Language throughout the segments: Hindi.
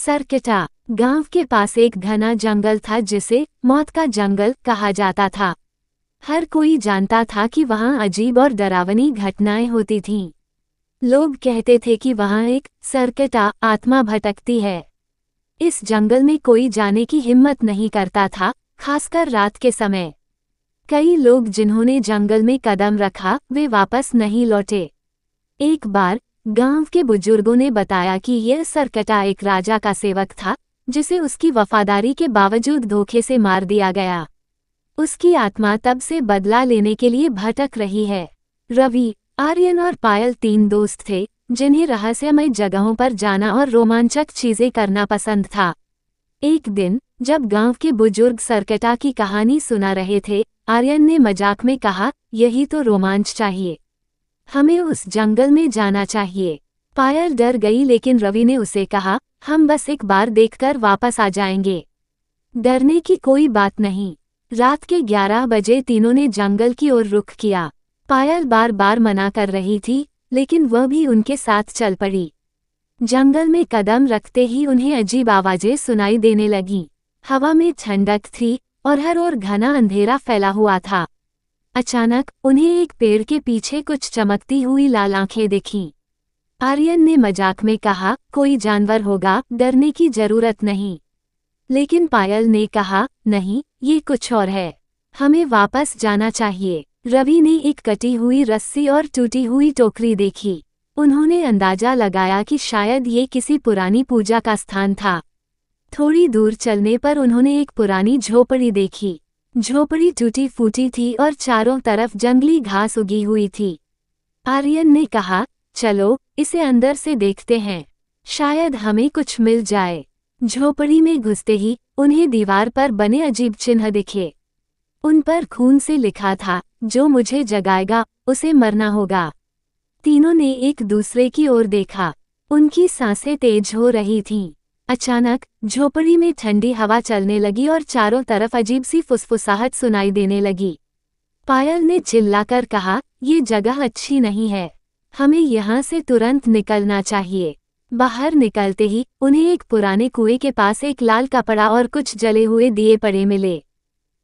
सरकटा गांव के पास एक घना जंगल था जिसे मौत का जंगल कहा जाता था। हर कोई जानता था कि वहां अजीब और डरावनी घटनाएं होती थीं। लोग कहते थे कि वहां एक सरकटा आत्मा भटकती है। इस जंगल में कोई जाने की हिम्मत नहीं करता था, खासकर रात के समय। कई लोग जिन्होंने जंगल में कदम रखा वे वापस नहीं लौटे। एक बार गांव के बुजुर्गों ने बताया कि यह सरकटा एक राजा का सेवक था जिसे उसकी वफादारी के बावजूद धोखे से मार दिया गया। उसकी आत्मा तब से बदला लेने के लिए भटक रही है। रवि, आर्यन और पायल 3 दोस्त थे जिन्हें रहस्यमय जगहों पर जाना और रोमांचक चीजें करना पसंद था। एक दिन जब गांव के बुजुर्ग सरकटा की कहानी सुना रहे थे, आर्यन ने मजाक में कहा, यही तो रोमांच चाहिए, हमें उस जंगल में जाना चाहिए। पायल डर गई लेकिन रवि ने उसे कहा, हम बस एक बार देखकर वापस आ जाएंगे, डरने की कोई बात नहीं। रात के 11 बजे तीनों ने जंगल की ओर रुख किया। पायल बार बार मना कर रही थी लेकिन वह भी उनके साथ चल पड़ी। जंगल में कदम रखते ही उन्हें अजीब आवाजें सुनाई देने लगीं। हवा में ठंडक थी और हर ओर घना अंधेरा फैला हुआ था। अचानक उन्हें एक पेड़ के पीछे कुछ चमकती हुई लाल आंखें दिखीं। आर्यन ने मजाक में कहा, कोई जानवर होगा, डरने की जरूरत नहीं। लेकिन पायल ने कहा, नहीं, ये कुछ और है, हमें वापस जाना चाहिए। रवि ने एक कटी हुई रस्सी और टूटी हुई टोकरी देखी। उन्होंने अंदाजा लगाया कि शायद ये किसी पुरानी पूजा का स्थान था। थोड़ी दूर चलने पर उन्होंने एक पुरानी झोपड़ी देखी। झोपड़ी टूटी फूटी थी और चारों तरफ जंगली घास उगी हुई थी। आर्यन ने कहा, चलो इसे अंदर से देखते हैं, शायद हमें कुछ मिल जाए। झोपड़ी में घुसते ही उन्हें दीवार पर बने अजीब चिन्ह दिखे। उन पर खून से लिखा था, जो मुझे जगाएगा उसे मरना होगा। तीनों ने एक दूसरे की ओर देखा। उनकी सांसें तेज हो रही थीं। अचानक झोपड़ी में ठंडी हवा चलने लगी और चारों तरफ अजीब सी फुसफुसाहट सुनाई देने लगी। पायल ने चिल्लाकर कहा, ये जगह अच्छी नहीं है, हमें यहाँ से तुरंत निकलना चाहिए। बाहर निकलते ही उन्हें एक पुराने कुएं के पास एक लाल कपड़ा और कुछ जले हुए दिए पड़े मिले।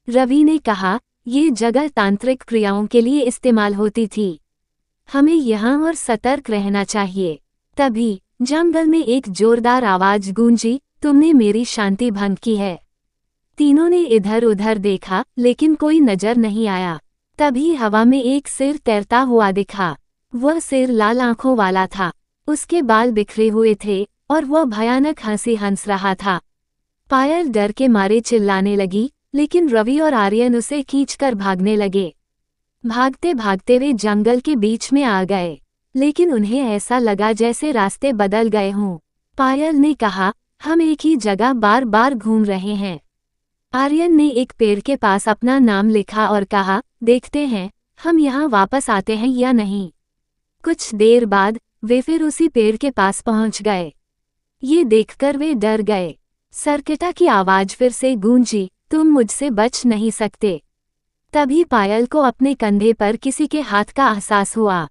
रवि ने कहा, ये जगह तांत्रिक क्रियाओं के लिए इस्तेमाल होती थी, हमें यहाँ और सतर्क रहना चाहिए। तभी जंगल में एक जोरदार आवाज गूंजी, तुमने मेरी शांति भंग की है। तीनों ने इधर उधर देखा लेकिन कोई नजर नहीं आया। तभी हवा में एक सिर तैरता हुआ दिखा। वह सिर लाल आंखों वाला था, उसके बाल बिखरे हुए थे और वह भयानक हंसी हंस रहा था। पायल डर के मारे चिल्लाने लगी लेकिन रवि और आर्यन उसे खींचकर भागने लगे। भागते भागते वे जंगल के बीच में आ गए, लेकिन उन्हें ऐसा लगा जैसे रास्ते बदल गए हों। पायल ने कहा, हम एक ही जगह बार बार घूम रहे हैं। आर्यन ने एक पेड़ के पास अपना नाम लिखा और कहा, देखते हैं हम यहाँ वापस आते हैं या नहीं। कुछ देर बाद वे फिर उसी पेड़ के पास पहुँच गए। ये देखकर वे डर गए। सरकटा की आवाज फिर से गूंजी, तुम मुझसे बच नहीं सकते। तभी पायल को अपने कंधे पर किसी के हाथ का एहसास हुआ।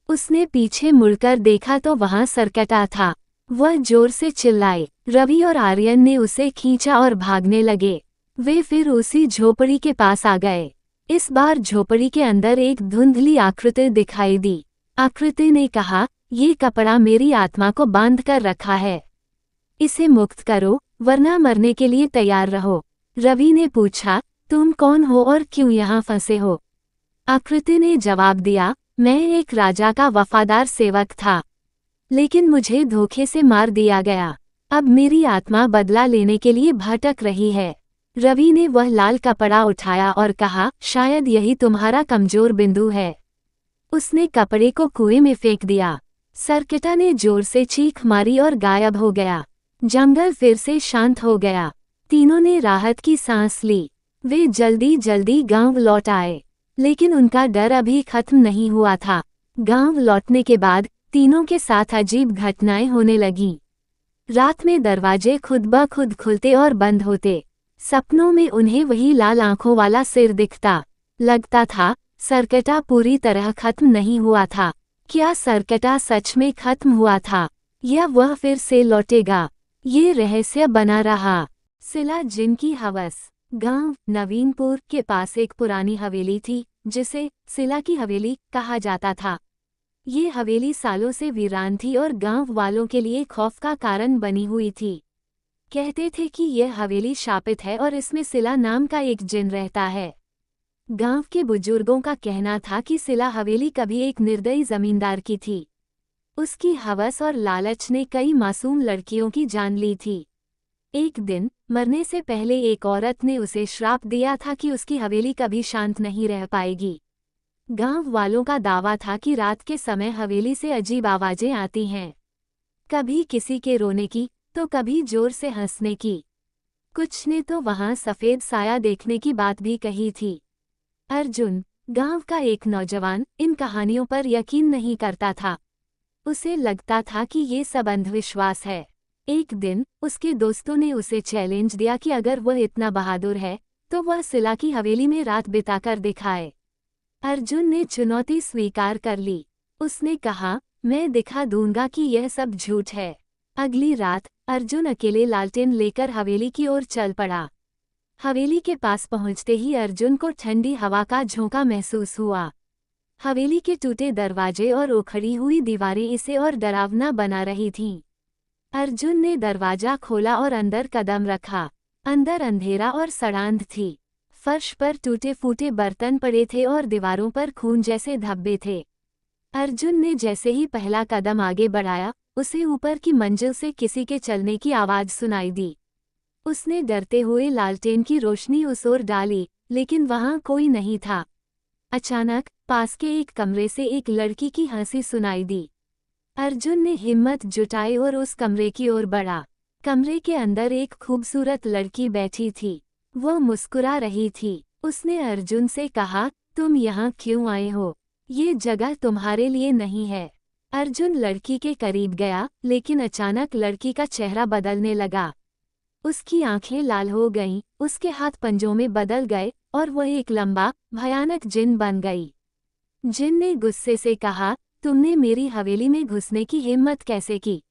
उसने पीछे मुड़कर देखा तो वहां सरकटा था। वह जोर से चिल्लाई। रवि और आर्यन ने उसे खींचा और भागने लगे। वे फिर उसी झोपड़ी के पास आ गए। इस बार झोपड़ी के अंदर एक धुंधली आकृति दिखाई दी। आकृति ने कहा, ये कपड़ा मेरी आत्मा को बांध कर रखा है, इसे मुक्त करो वरना मरने के लिए तैयार रहो। रवि ने पूछा, तुम कौन हो और क्यों यहाँ फंसे हो? आकृति ने जवाब दिया, मैं एक राजा का वफादार सेवक था, लेकिन मुझे धोखे से मार दिया गया। अब मेरी आत्मा बदला लेने के लिए भटक रही है। रवि ने वह लाल कपड़ा उठाया और कहा, शायद यही तुम्हारा कमजोर बिंदु है। उसने कपड़े को कुएं में फेंक दिया। सरकटा ने जोर से चीख मारी और गायब हो गया। जंगल फिर से शांत हो गया। तीनों ने राहत की सांस ली। वे जल्दी जल्दी गांव लौट आए, लेकिन उनका डर अभी खत्म नहीं हुआ था। गांव लौटने के बाद तीनों के साथ अजीब घटनाएं होने लगीं। रात में दरवाजे खुद ब खुद खुलते और बंद होते। सपनों में उन्हें वही लाल आंखों वाला सिर दिखता। लगता था सरकटा पूरी तरह खत्म नहीं हुआ था। क्या सरकटा सच में खत्म हुआ था या वह फिर से लौटेगा? ये रहस्य बना रहा। सिला जिन की हवस। गांव नवीनपुर के पास एक पुरानी हवेली थी जिसे सिला की हवेली कहा जाता था। ये हवेली सालों से वीरान थी और गांव वालों के लिए खौफ का कारण बनी हुई थी। कहते थे कि यह हवेली शापित है और इसमें सिला नाम का एक जिन रहता है। गांव के बुजुर्गों का कहना था कि सिला हवेली कभी एक निर्दयी जमींदार की थी। उसकी हवस और लालच ने कई मासूम लड़कियों की जान ली थी। एक दिन मरने से पहले एक औरत ने उसे श्राप दिया था कि उसकी हवेली कभी शांत नहीं रह पाएगी। गांव वालों का दावा था कि रात के समय हवेली से अजीब आवाजें आती हैं, कभी किसी के रोने की तो कभी जोर से हंसने की। कुछ ने तो वहां सफेद साया देखने की बात भी कही थी। अर्जुन, गांव का एक नौजवान, इन कहानियों पर यकीन नहीं करता था। उसे लगता था कि ये सब अंधविश्वास है। एक दिन उसके दोस्तों ने उसे चैलेंज दिया कि अगर वह इतना बहादुर है तो वह सिला की हवेली में रात बिताकर दिखाए। अर्जुन ने चुनौती स्वीकार कर ली। उसने कहा, मैं दिखा दूंगा कि यह सब झूठ है। अगली रात अर्जुन अकेले लालटेन लेकर हवेली की ओर चल पड़ा। हवेली के पास पहुंचते ही अर्जुन को ठंडी हवा का झोंका महसूस हुआ। हवेली के टूटे दरवाजे और उखड़ी हुई दीवारें इसे और डरावना बना रही थीं। अर्जुन ने दरवाजा खोला और अंदर कदम रखा। अंदर अंधेरा और सड़ांध थी। फर्श पर टूटे फूटे बर्तन पड़े थे और दीवारों पर खून जैसे धब्बे थे। अर्जुन ने जैसे ही पहला कदम आगे बढ़ाया, उसे ऊपर की मंजिल से किसी के चलने की आवाज सुनाई दी। उसने डरते हुए लालटेन की रोशनी उस ओर डाली, लेकिन वहां कोई नहीं था। अचानक पास के एक कमरे से एक लड़की की हंसी सुनाई दी। अर्जुन ने हिम्मत जुटाई और उस कमरे की ओर बढ़ा। कमरे के अंदर एक खूबसूरत लड़की बैठी थी। वह मुस्कुरा रही थी। उसने अर्जुन से कहा, तुम यहाँ क्यों आए हो? ये जगह तुम्हारे लिए नहीं है। अर्जुन लड़की के करीब गया, लेकिन अचानक लड़की का चेहरा बदलने लगा। उसकी आंखें लाल हो गईं, उसके हाथ पंजों में बदल गए और वह एक लंबा, भयानक जिन बन गई। जिन ने गुस्से से कहा, तुमने मेरी हवेली में घुसने की हिम्मत कैसे की?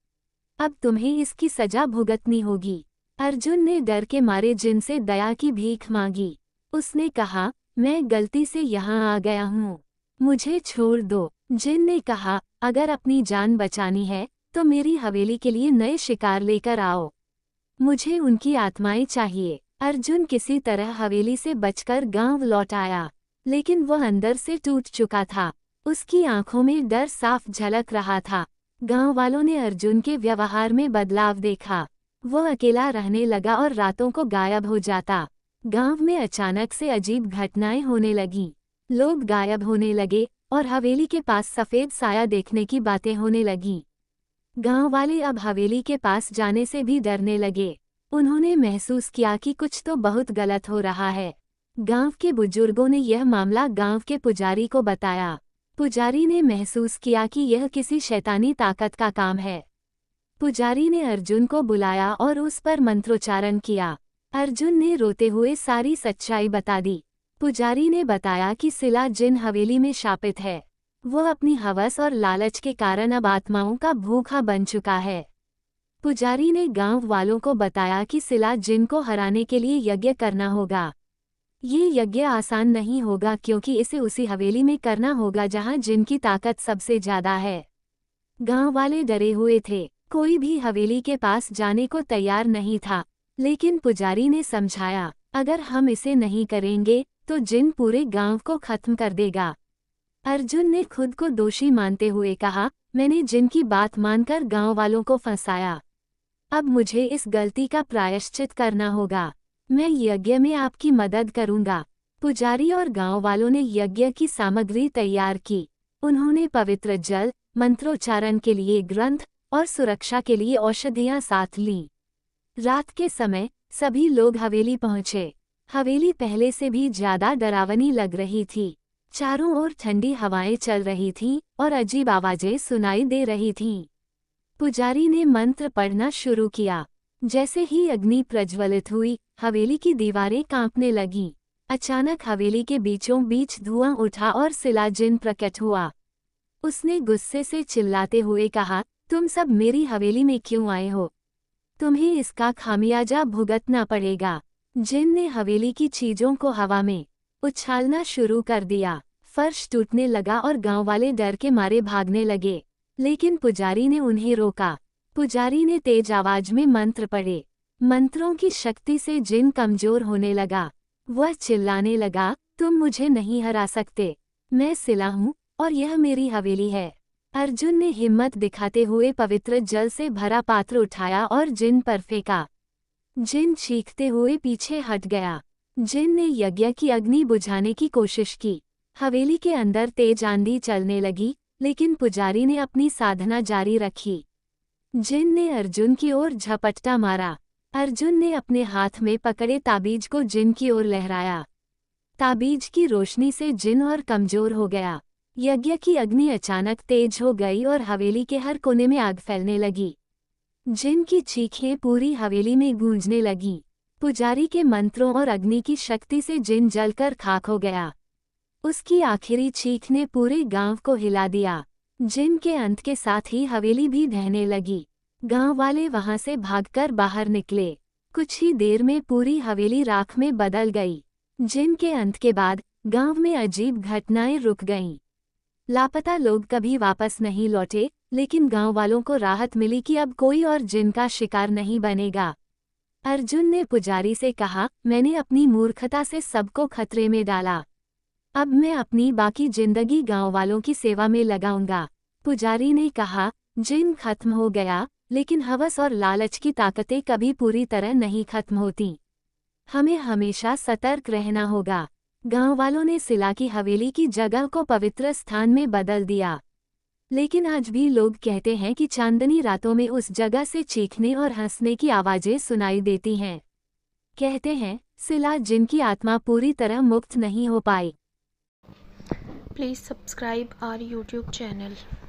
अब तुम्हें इसकी सजा भुगतनी होगी। अर्जुन ने डर के मारे जिन से दया की भीख मांगी। उसने कहा, मैं गलती से यहाँ आ गया हूँ, मुझे छोड़ दो। जिन ने कहा, अगर अपनी जान बचानी है तो मेरी हवेली के लिए नए शिकार लेकर आओ। मुझे उनकी आत्माएं चाहिए। अर्जुन किसी तरह हवेली से बचकर गांव लौट आया, लेकिन वह अंदर से टूट चुका था। उसकी आंखों में डर साफ झलक रहा था। गांव वालों ने अर्जुन के व्यवहार में बदलाव देखा। वह अकेला रहने लगा और रातों को गायब हो जाता। गांव में अचानक से अजीब घटनाएं होने लगीं। लोग गायब होने लगे और हवेली के पास सफेद साया देखने की बातें होने लगीं। गांव वाले अब हवेली के पास जाने से भी डरने लगे। उन्होंने महसूस किया कि कुछ तो बहुत गलत हो रहा है। गांव के बुजुर्गों ने यह मामला गांव के पुजारी को बताया। पुजारी ने महसूस किया कि यह किसी शैतानी ताकत का काम है। पुजारी ने अर्जुन को बुलाया और उस पर मंत्रोच्चारण किया। अर्जुन ने रोते हुए सारी सच्चाई बता दी। पुजारी ने बताया कि सिला जिन हवेली में शापित है। वह अपनी हवस और लालच के कारण अब आत्माओं का भूखा बन चुका है। पुजारी ने गांव वालों को बताया कि सिला जिन को हराने के लिए यज्ञ करना होगा। ये यज्ञ आसान नहीं होगा क्योंकि इसे उसी हवेली में करना होगा जहां जिन की ताकत सबसे ज्यादा है। गांव वाले डरे हुए थे। कोई भी हवेली के पास जाने को तैयार नहीं था, लेकिन पुजारी ने समझाया, अगर हम इसे नहीं करेंगे तो जिन पूरे गांव को खत्म कर देगा। अर्जुन ने खुद को दोषी मानते हुए कहा, मैंने जिन की बात मानकर गांव वालों को फंसाया। अब मुझे इस गलती का प्रायश्चित करना होगा। मैं यज्ञ में आपकी मदद करूंगा। पुजारी और गांव वालों ने यज्ञ की सामग्री तैयार की। उन्होंने पवित्र जल, मंत्रोच्चारण के लिए ग्रंथ और सुरक्षा के लिए औषधियां साथ लीं। रात के समय सभी लोग हवेली पहुंचे। हवेली पहले से भी ज्यादा डरावनी लग रही थी। चारों ओर ठंडी हवाएं चल रही थीं और अजीब आवाजें सुनाई दे रही थीं। पुजारी ने मंत्र पढ़ना शुरू किया। जैसे ही अग्नि प्रज्वलित हुई, हवेली की दीवारें कांपने लगीं। अचानक हवेली के बीचों बीच धुआं उठा और सिला जिन प्रकट हुआ। उसने गुस्से से चिल्लाते हुए कहा, तुम सब मेरी हवेली में क्यों आए हो? तुम्हें इसका खामियाजा भुगतना पड़ेगा। जिन ने हवेली की चीजों को हवा में उछालना शुरू कर दिया। फर्श टूटने लगा और गांव वाले डर के मारे भागने लगे, लेकिन पुजारी ने उन्हें रोका। पुजारी ने तेज आवाज में मंत्र पढ़े। मंत्रों की शक्ति से जिन कमजोर होने लगा। वह चिल्लाने लगा, तुम मुझे नहीं हरा सकते। मैं सिला हूँ और यह मेरी हवेली है। अर्जुन ने हिम्मत दिखाते हुए पवित्र जल से भरा पात्र उठाया और जिन पर फेंका। जिन चीखते हुए पीछे हट गया। जिन ने यज्ञ की अग्नि बुझाने की कोशिश की। हवेली के अंदर तेज आंधी चलने लगी, लेकिन पुजारी ने अपनी साधना जारी रखी। जिन ने अर्जुन की ओर झपट्टा मारा। अर्जुन ने अपने हाथ में पकड़े ताबीज को जिन की ओर लहराया। ताबीज की रोशनी से जिन और कमजोर हो गया। यज्ञ की अग्नि अचानक तेज हो गई और हवेली के हर कोने में आग फैलने लगी। जिन की चीखें पूरी हवेली में गूंजने लगीं। पुजारी के मंत्रों और अग्नि की शक्ति से जिन जलकर खाक हो गया। उसकी आखिरी चीख ने पूरे गांव को हिला दिया। जिन के अंत के साथ ही हवेली भी ढहने लगी। गांव वाले वहां से भागकर बाहर निकले। कुछ ही देर में पूरी हवेली राख में बदल गई। जिन के अंत के बाद गांव में अजीब घटनाएं रुक गईं। लापता लोग कभी वापस नहीं लौटे, लेकिन गांव वालों को राहत मिली कि अब कोई और जिन का शिकार नहीं बनेगा। अर्जुन ने पुजारी से कहा, मैंने अपनी मूर्खता से सबको खतरे में डाला। अब मैं अपनी बाकी जिंदगी गांव वालों की सेवा में लगाऊंगा। पुजारी ने कहा, जिन खत्म हो गया, लेकिन हवस और लालच की ताकतें कभी पूरी तरह नहीं खत्म होती। हमें हमेशा सतर्क रहना होगा। गांव वालों ने सिला की हवेली की जगह को पवित्र स्थान में बदल दिया। लेकिन आज भी लोग कहते हैं कि चांदनी रातों में उस जगह से चीखने और हंसने की आवाजें सुनाई देती हैं। कहते हैं, सिला जिनकी आत्मा पूरी तरह मुक्त नहीं हो पाई। Please subscribe our YouTube channel.